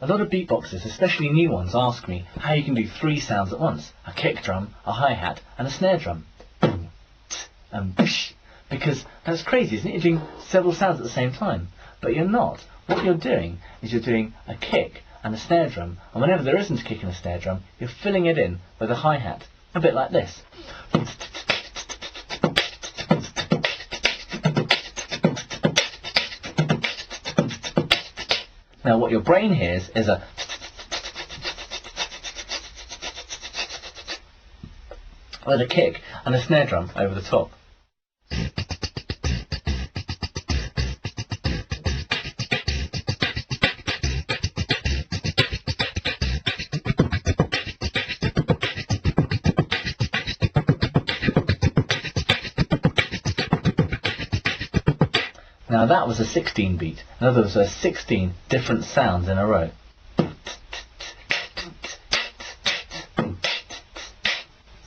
A lot of beatboxers, especially new ones, ask me how you can do 3 sounds at once: a kick drum, a hi-hat, and a snare drum. Boom, tsk, and bish. Because that's crazy, isn't it? You're doing several sounds at the same time. But you're not. What you're doing is you're doing a kick and a snare drum, and whenever there isn't a kick and a snare drum, you're filling it in with a hi-hat. A bit like this. Now what your brain hears is a with a kick and a snare drum over the top. Now that was a 16 beat. In other words, there are 16 different sounds in a row.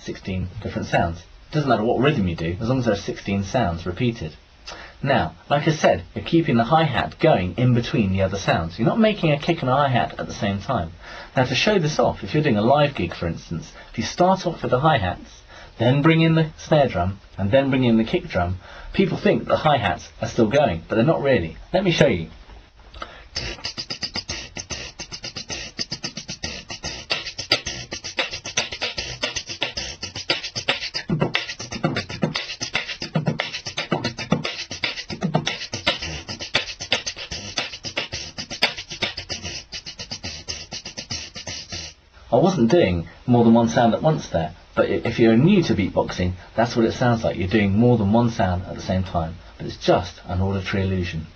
16 different sounds. Doesn't matter what rhythm you do, as long as there are 16 sounds repeated. Now, like I said, you're keeping the hi-hat going in between the other sounds. You're not making a kick and a hi-hat at the same time. Now to show this off, if you're doing a live gig for instance, if you start off with the hi-hats, then bring in the snare drum, and then bring in the kick drum, people think that the hi-hats are still going, but they're not really. Let me show you. I wasn't doing more than one sound at once there, but if you're new to beatboxing, that's what it sounds like. You're doing more than one sound at the same time, but it's just an auditory illusion.